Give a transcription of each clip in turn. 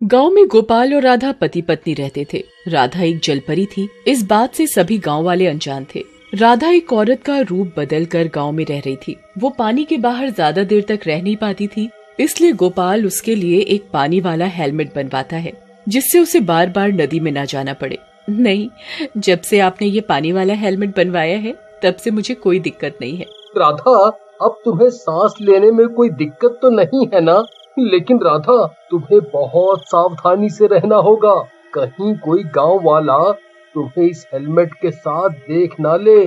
गांव में गोपाल और राधा पति पत्नी रहते थे। राधा एक जलपरी थी। इस बात से सभी गांव वाले अनजान थे। राधा एक औरत का रूप बदल कर गाँव में रह रही थी। वो पानी के बाहर ज्यादा देर तक रह नहीं पाती थी, इसलिए गोपाल उसके लिए एक पानी वाला हेलमेट बनवाता है, जिससे उसे बार बार नदी में न जाना पड़े। नहीं, जब से आपने ये पानी वाला हेलमेट बनवाया है तब से मुझे कोई दिक्कत नहीं है। राधा, अब तुम्हें सांस लेने में कोई दिक्कत तो नहीं है ना? लेकिन राधा, तुम्हें बहुत सावधानी से रहना होगा। कहीं कोई गांव वाला तुम्हें इस हेलमेट के साथ देख ना ले।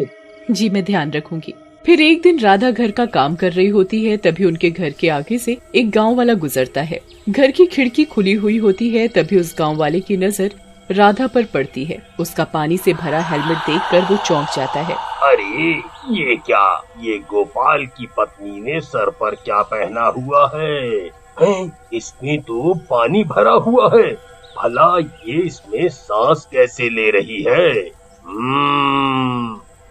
जी, मैं ध्यान रखूंगी। फिर एक दिन राधा घर का काम कर रही होती है, तभी उनके घर के आगे से एक गांव वाला गुजरता है। घर की खिड़की खुली हुई होती है, तभी उस गांव वाले की नजर राधा पर पड़ती है। उसका पानी से भरा हेलमेट देखकर वो चौंक जाता है। अरे ये क्या? ये गोपाल की पत्नी ने सर पर क्या पहना हुआ है? इसमें तो पानी भरा हुआ है। भला ये इसमें सांस कैसे ले रही है?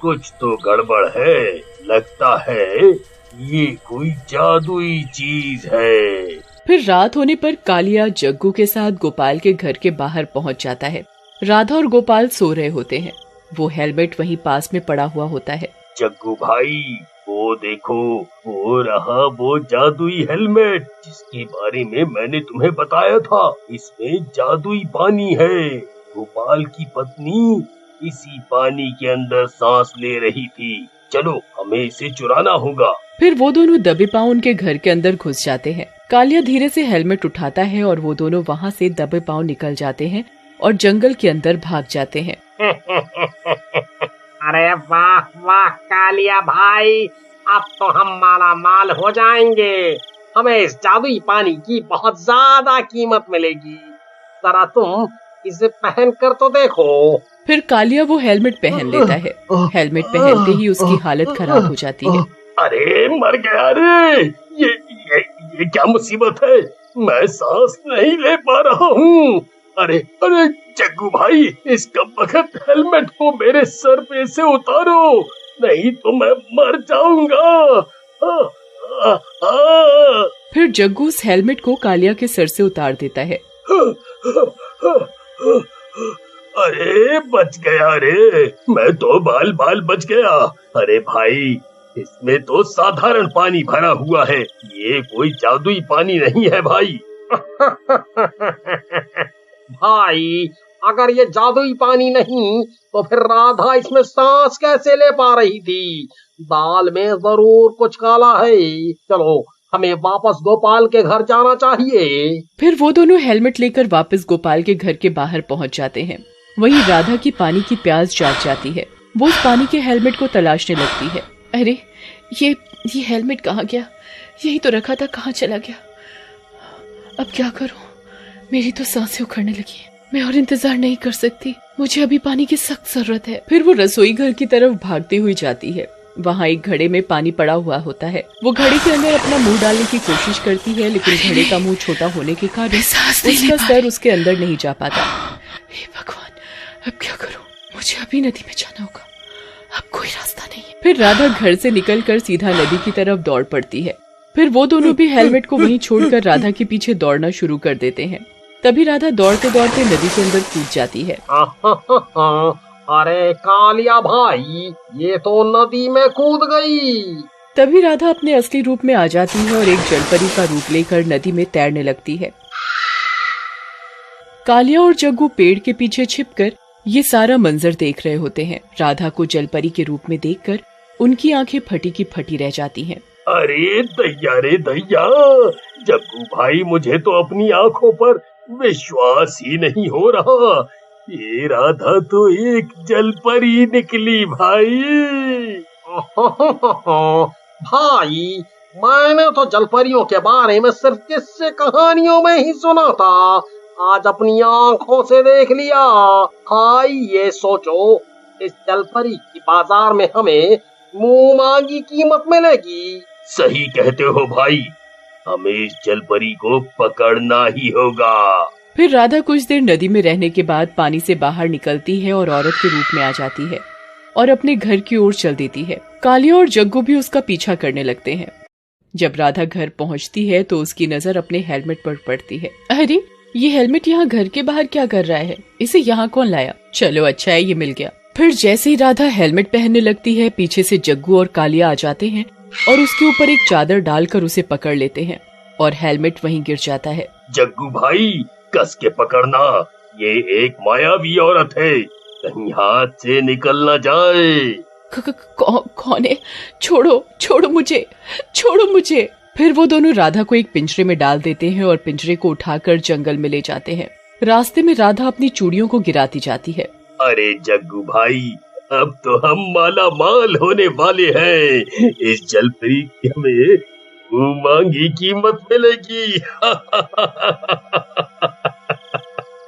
कुछ तो गड़बड़ है। लगता है ये कोई जादुई चीज है। फिर रात होने पर कालिया जग्गू के साथ गोपाल के घर के बाहर पहुंच जाता है। राधा और गोपाल सो रहे होते हैं। वो हेलमेट वहीं पास में पड़ा हुआ होता है। जग्गू भाई, वो देखो, वो रहा वो जादुई हेलमेट जिसके बारे में मैंने तुम्हें बताया था। इसमें जादुई पानी है। गोपाल की पत्नी इसी पानी के अंदर सांस ले रही थी। चलो, हमें इसे चुराना होगा। फिर वो दोनों दबे पांव उनके घर के अंदर घुस जाते हैं। कालिया धीरे से हेलमेट उठाता है और वो दोनों वहाँ से दबे पांव निकल जाते हैं और जंगल के अंदर भाग जाते हैं। अरे वाह वाह कालिया भाई, अब तो हम माला माल हो जाएंगे। हमें इस जादुई पानी की बहुत ज्यादा कीमत मिलेगी। जरा तुम इसे पहन कर तो देखो। फिर कालिया वो हेलमेट पहन लेता है। हेलमेट पहनते ही उसकी हालत खराब हो जाती है। अरे मर गया रे! ये क्या मुसीबत है? मैं सांस नहीं ले पा रहा हूँ। अरे अरे जग्गू भाई, इस कमबख्त हेलमेट को मेरे सर पे से उतारो, नहीं तो मैं मर जाऊंगा। फिर जग्गू उस हेलमेट को कालिया के सर से उतार देता है। अरे बच गया रे, मैं तो बाल बाल बच गया। अरे भाई, इसमें तो साधारण पानी भरा हुआ है, ये कोई जादुई पानी नहीं है भाई। भाई, अगर ये जादुई पानी नहीं तो फिर राधा इसमें सांस कैसे ले पा रही थी? दाल में जरूर कुछ काला है। चलो, हमें वापस गोपाल के घर जाना चाहिए। फिर वो दोनों हेलमेट लेकर वापस गोपाल के घर के बाहर पहुंच जाते हैं। वहीं राधा की पानी की प्यास जाग जाती है। वो उस पानी के हेलमेट को तलाशने लगती है। अरे ये हेलमेट कहाँ गया? यही तो रखा था, कहाँ चला गया? अब क्या करूं? मेरी तो सांसें उखड़ने लगी है। मैं और इंतजार नहीं कर सकती। मुझे अभी पानी की सख्त जरूरत है। फिर वो रसोई घर की तरफ भागती हुई जाती है। वहाँ एक घड़े में पानी पड़ा हुआ होता है। वो घड़े के अंदर अपना मुंह डालने की कोशिश करती है, लेकिन घड़े का मुंह छोटा होने के कारण उसका सर उसके अंदर नहीं जा पाता। हे भगवान, अब क्या करूं? मुझे अभी नदी में जाना होगा। अब कोई रास्ता नहीं है। फिर राधा घर से निकलकर सीधा नदी की तरफ दौड़ पड़ती है। फिर वो दोनों भी हेलमेट को वहीं छोड़कर राधा के पीछे दौड़ना शुरू कर देते हैं। तभी राधा दौड़ते दौड़ते नदी के अंदर कूद जाती है। अरे कालिया भाई, ये तो नदी में कूद गई। तभी राधा अपने असली रूप में आ जाती है और एक जलपरी का रूप लेकर नदी में तैरने लगती है। कालिया और जग्गू पेड़ के पीछे छिपकर ये सारा मंजर देख रहे होते हैं। राधा को जलपरी के रूप में देखकर उनकी आंखें फटी की फटी रह जाती हैं। अरे दैया रे दैया, जग्गू भाई, मुझे तो अपनी आंखों पर विश्वास ही नहीं हो रहा। ये राधा तो एक जलपरी निकली भाई। भाई, मैंने तो जलपरियों के बारे में सिर्फ किस्से कहानियों में ही सुना था, आज अपनी आंखों से देख लिया। भाई, ये सोचो, इस जलपरी की बाजार में हमें मुंह मांगी कीमत मिलेगी। सही कहते हो भाई, हमें इस जलपरी को पकड़ना ही होगा। फिर राधा कुछ देर नदी में रहने के बाद पानी से बाहर निकलती है और औरत के रूप में आ जाती है और अपने घर की ओर चल देती है। कालिया और जग्गू भी उसका पीछा करने लगते हैं। जब राधा घर पहुंचती है तो उसकी नजर अपने हेलमेट पर पड़ती है। अरे ये हेलमेट यहाँ घर के बाहर क्या कर रहा है? इसे यहाँ कौन लाया? चलो अच्छा है ये मिल गया। फिर जैसे ही राधा हेलमेट पहनने लगती है, पीछे से जग्गू और कालिया आ जाते हैं और उसके ऊपर एक चादर डालकर उसे पकड़ लेते हैं और हेलमेट वहीं गिर जाता है। जग्गू भाई कस के पकड़ना, ये एक मायावी औरत है, कहीं हाथ से निकल ना जाए। कौन है? छोड़ो छोड़ो मुझे, छोड़ो मुझे। फिर वो दोनों राधा को एक पिंजरे में डाल देते हैं और पिंजरे को उठाकर जंगल में ले जाते हैं। रास्ते में राधा अपनी चूड़ियों को गिराती जाती है। अरे जग्गू भाई, अब तो हम माला माल होने वाले हैं। इस जलपरी की हमें मांगी कीमत मिलेगी।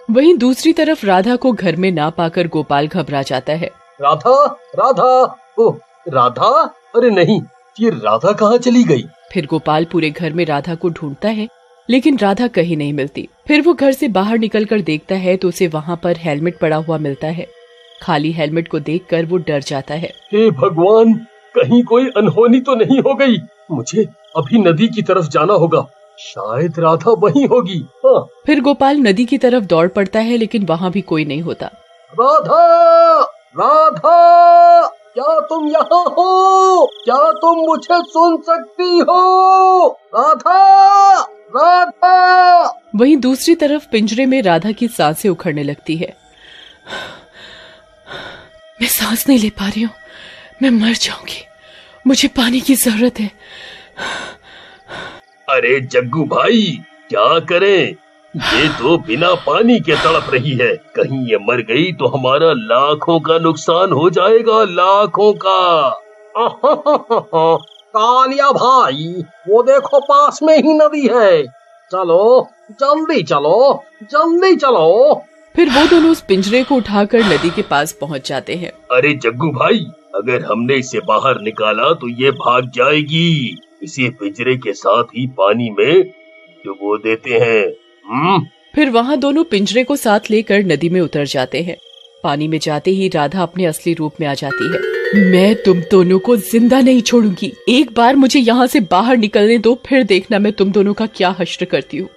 वहीं दूसरी तरफ राधा को घर में ना पाकर गोपाल घबरा जाता है। राधा, राधा, ओह राधा, अरे नहीं, ये राधा कहाँ चली गई? फिर गोपाल पूरे घर में राधा को ढूंढता है, लेकिन राधा कहीं नहीं मिलती। फिर वो घर से बाहर निकलकर देखता है तो उसे वहाँ पर हेलमेट पड़ा हुआ मिलता है। खाली हेलमेट को देखकर वो डर जाता है। हे भगवान, कहीं कोई अनहोनी तो नहीं हो गई? मुझे अभी नदी की तरफ जाना होगा, शायद राधा वहीं होगी। हाँ। फिर गोपाल नदी की तरफ दौड़ पड़ता है, लेकिन वहाँ भी कोई नहीं होता। राधा, राधा, क्या तुम यहाँ हो? क्या तुम मुझे सुन सकती हो? राधा, राधा। वहीं दूसरी तरफ पिंजरे में राधा की सांसें उखड़ने लगती है। मैं सांस नहीं ले पा रही हूँ, मैं मर जाऊंगी, मुझे पानी की जरूरत है। अरे जग्गू भाई क्या करें, ये तो बिना पानी के तड़प रही है, कहीं ये मर गई तो हमारा लाखों का नुकसान हो जाएगा, लाखों का। कालिया भाई, वो देखो पास में ही नदी है, चलो जल्दी चलो, जल्दी चलो। फिर वो दोनों उस पिंजरे को उठाकर नदी के पास पहुंच जाते हैं। अरे जग्गू भाई, अगर हमने इसे बाहर निकाला तो ये भाग जाएगी, इसे पिंजरे के साथ ही पानी में डुबो देते हैं। फिर वहाँ दोनों पिंजरे को साथ लेकर नदी में उतर जाते हैं। पानी में जाते ही राधा अपने असली रूप में आ जाती है। मैं तुम दोनों को जिंदा नहीं छोड़ूंगी, एक बार मुझे यहाँ से बाहर निकलने दो, फिर देखना मैं तुम दोनों का क्या हश्र करती हूँ।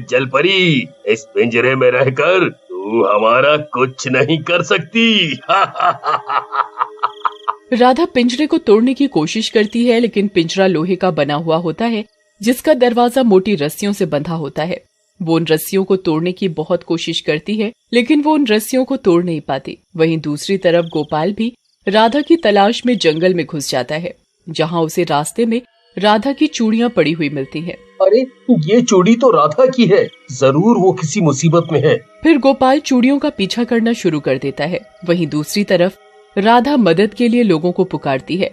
जलपरी, इस पिंजरे में रहकर तू हमारा कुछ नहीं कर सकती। राधा पिंजरे को तोड़ने की कोशिश करती है, लेकिन पिंजरा लोहे का बना हुआ होता है, जिसका दरवाजा मोटी रस्सियों से बंधा होता है। वो उन रस्सियों को तोड़ने की बहुत कोशिश करती है, लेकिन वो उन रस्सियों को तोड़ नहीं पाती। वहीं दूसरी तरफ गोपाल भी राधा की तलाश में जंगल में घुस जाता है, जहाँ उसे रास्ते में राधा की चूड़ियाँ पड़ी हुई मिलती हैं। अरे ये चूड़ी तो राधा की है, जरूर वो किसी मुसीबत में है। फिर गोपाल चूड़ियों का पीछा करना शुरू कर देता है। वहीं दूसरी तरफ राधा मदद के लिए लोगों को पुकारती है।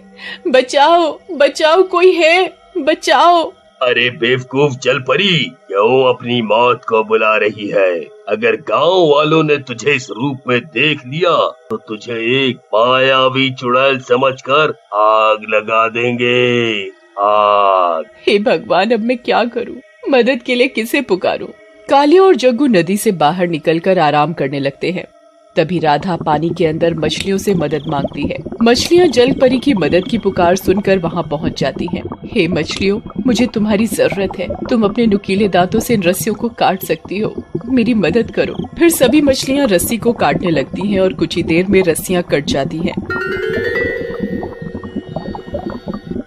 बचाओ, बचाओ, कोई है, बचाओ। अरे बेवकूफ जलपरी, क्यों अपनी मौत को बुला रही है? अगर गांव वालों ने तुझे इस रूप में देख लिया तो तुझे एक मायावी चुड़ैल समझकर आग लगा देंगे, आग। हे भगवान, अब मैं क्या करूं? मदद के लिए किसे पुकारूं? कालिया और जग्गू नदी से बाहर निकलकर आराम करने लगते हैं। तभी राधा पानी के अंदर मछलियों से मदद मांगती है। मछलियाँ जल परी की मदद की पुकार सुनकर वहाँ पहुँच जाती हैं। हे मछलियों, मुझे तुम्हारी जरूरत है, तुम अपने नुकीले दांतों से इन रस्सियों को काट सकती हो, मेरी मदद करो। फिर सभी मछलियाँ रस्सी को काटने लगती हैं और कुछ ही देर में रस्सियाँ कट जाती हैं।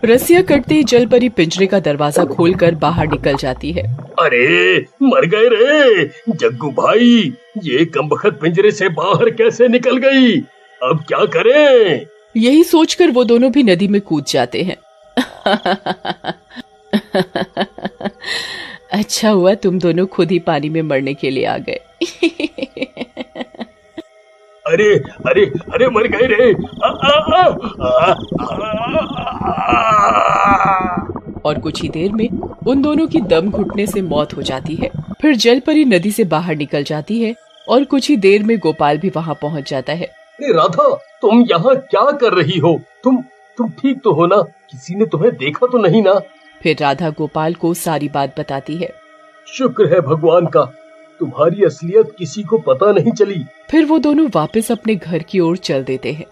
रस्सियाँ कटते ही जल परी पिंजरे का दरवाजा खोलकर बाहर निकल जाती है। अरे मर गए रे जग्गू भाई, ये कमबख्त पिंजरे से बाहर कैसे निकल गई? अब क्या करें? यही सोचकर वो दोनों भी नदी में कूद जाते हैं। अच्छा हुआ तुम दोनों खुद ही पानी में मरने के लिए आ गए। अरे अरे अरे मर गए रे। और कुछ ही देर में उन दोनों की दम घुटने से मौत हो जाती है। फिर जलपरी नदी से बाहर निकल जाती है और कुछ ही देर में गोपाल भी वहाँ पहुँच जाता है। राधा, तुम यहाँ क्या कर रही हो? तुम ठीक तो हो ना? किसी ने तुम्हें देखा तो नहीं ना? फिर राधा गोपाल को सारी बात बताती है। शुक्र है भगवान का, तुम्हारी असलियत किसी को पता नहीं चली। फिर वो दोनों वापस अपने घर की ओर चल देते हैं।